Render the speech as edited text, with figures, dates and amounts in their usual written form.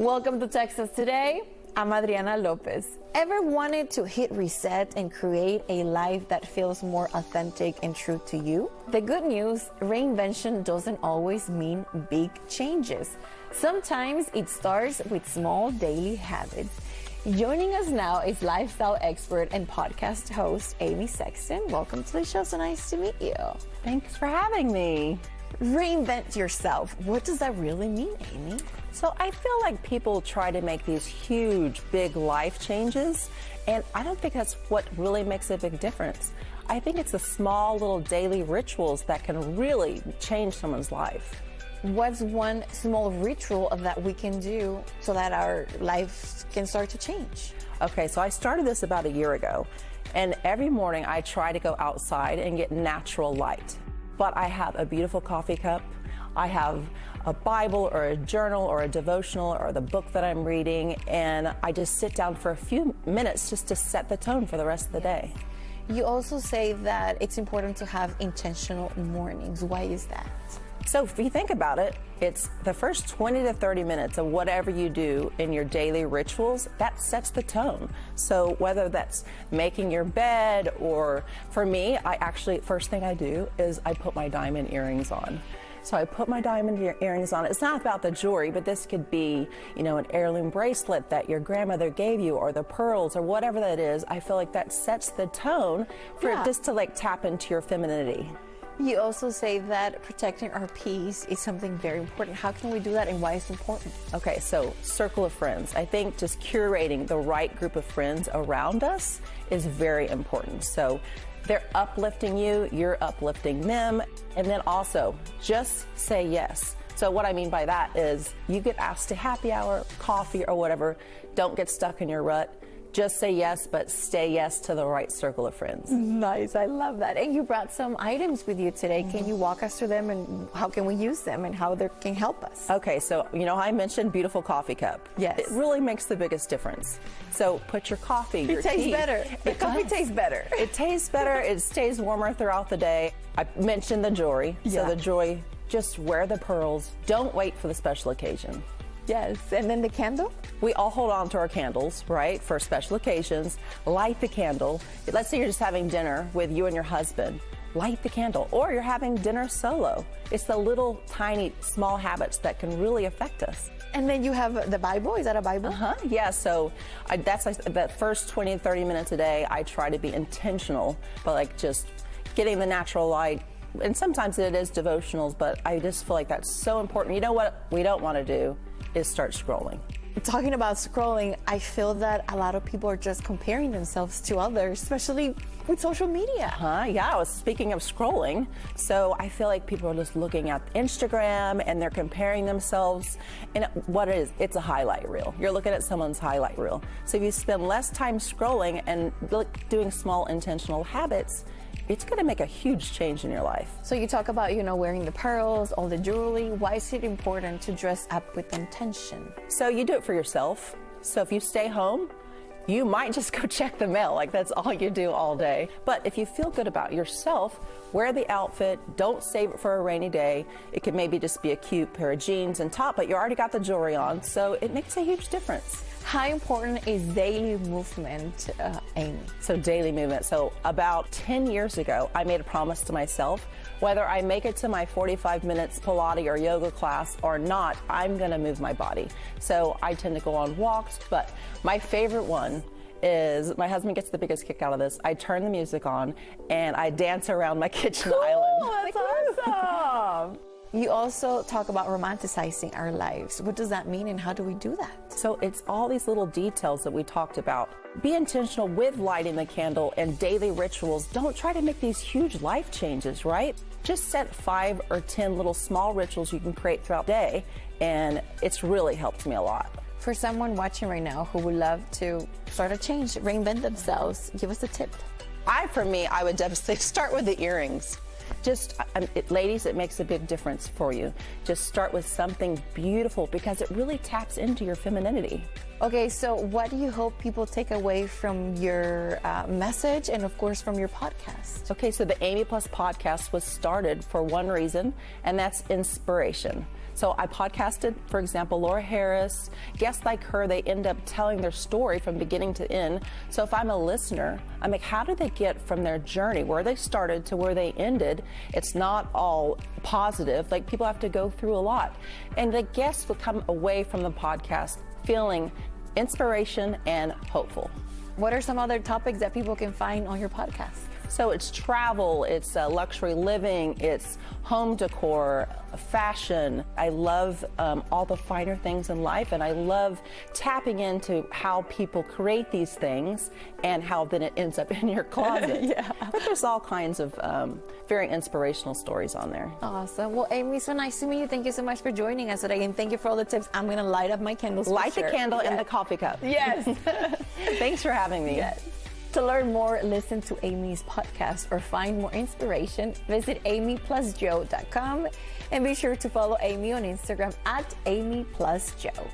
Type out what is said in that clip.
Welcome to Texas Today. I'm Adriana Lopez. Ever wanted to hit reset and create a life that feels more authentic and true to you? The good news, reinvention doesn't always mean big changes. Sometimes it starts with small daily habits. Joining us now is lifestyle expert and podcast host Amy Sexton. Welcome to the show. So nice to meet you. Thanks for having me. Reinvent yourself. What does that really mean, Amy? So I feel like people try to make these huge, big life changes, and I don't think that's what really makes a big difference. I think it's the small little daily rituals that can really change someone's life. What's one small ritual that we can do so that our lives can start to change? Okay, so I started this about a year ago, and every morning I try to go outside and get natural light. But I have a beautiful coffee cup. I have a Bible or a journal or a devotional or the book that I'm reading, and I just sit down for a few minutes just to set the tone for the rest of the day. You also say that it's important to have intentional mornings. Why is that? So if you think about it, it's the first 20 to 30 minutes of whatever you do in your daily rituals, that sets the tone. So whether that's making your bed, or for me, first thing I do is I put my diamond earrings on. So I put my diamond earrings on. It's not about the jewelry, but this could be, an heirloom bracelet that your grandmother gave you, or the pearls, or whatever that is. I feel like that sets the tone for just to tap into your femininity. You also say that protecting our peace is something very important. How can we do that, and why is it important? Okay, so circle of friends. I think just curating the right group of friends around us is very important. So they're uplifting you, you're uplifting them, and then also just say yes. So what I mean by that is you get asked to happy hour, coffee, or whatever, don't get stuck in your rut. Just say yes, but stay yes to the right circle of friends. Nice, I love that. And you brought some items with you today. Can you walk us through them, and how can we use them, and how they can help us? Okay, so I mentioned beautiful coffee cup. Yes. It really makes the biggest difference. So put your coffee, your tea. It tastes better. The coffee tastes better. It tastes better. It stays warmer throughout the day. I mentioned the jewelry. Yeah. So the jewelry, just wear the pearls. Don't wait for the special occasion. Yes, and then the candle? We all hold on to our candles, right, for special occasions. Light the candle. Let's say you're just having dinner with you and your husband. Light the candle, or you're having dinner solo. It's the little, tiny, small habits that can really affect us. And then you have the Bible. Is that a Bible? Yeah, so that's that first 20 to 30 minutes a day, I try to be intentional, but just getting the natural light. And sometimes it is devotionals, but I just feel like that's so important. You know what we don't want to do is start scrolling. Talking about scrolling, I feel that a lot of people are just comparing themselves to others, especially with social media. Yeah, I was speaking of scrolling. So I feel like people are just looking at Instagram and they're comparing themselves. And what it is, it's a highlight reel. You're looking at someone's highlight reel. So if you spend less time scrolling and doing small intentional habits, it's going to make a huge change in your life. So you talk about, wearing the pearls, all the jewelry. Why is it important to dress up with intention? So you do it for yourself. So if you stay home, you might just go check the mail. That's all you do all day. But if you feel good about yourself, wear the outfit. Don't save it for a rainy day. It could maybe just be a cute pair of jeans and top, but you already got the jewelry on. So it makes a huge difference. How important is daily movement, Amy? So daily movement. So about 10 years ago, I made a promise to myself, whether I make it to my 45 minutes Pilates or yoga class or not, I'm going to move my body. So I tend to go on walks, but my favorite one is, my husband gets the biggest kick out of this. I turn the music on and I dance around my kitchen island. That's awesome. You also talk about romanticizing our lives. What does that mean, and how do we do that? So it's all these little details that we talked about. Be intentional with lighting the candle and daily rituals. Don't try to make these huge life changes, right? Just set 5 or 10 little small rituals you can create throughout the day, and it's really helped me a lot. For someone watching right now who would love to start a change, reinvent themselves, give us a tip. For me, I would definitely start with the earrings. Ladies, it makes a big difference for you. Just start with something beautiful because it really taps into your femininity. Okay, so what do you hope people take away from your message and, of course, from your podcast? Okay, so the Amy Plus podcast was started for one reason, and that's inspiration. So I podcasted, for example, Laura Harris, guests like her, they end up telling their story from beginning to end. So if I'm a listener, I'm like, how did they get from their journey, where they started to where they ended? It's not all positive. Like, people have to go through a lot. And the guests will come away from the podcast feeling inspiration and hopeful. What are some other topics that people can find on your podcast? So it's travel, it's luxury living, it's home decor, fashion. I love all the finer things in life, and I love tapping into how people create these things and how then it ends up in your closet. Yeah. But there's all kinds of very inspirational stories on there. Awesome. Well, Amy, so nice to meet you. Thank you so much for joining us today, and thank you for all the tips. I'm going to light up my candles. Light for the sure. candle in the coffee cup. Yes. Thanks for having me. Yes. To learn more, listen to Amy's podcast, or find more inspiration, visit amyplusjoe.com, and be sure to follow Amy on Instagram at amyplusjoe.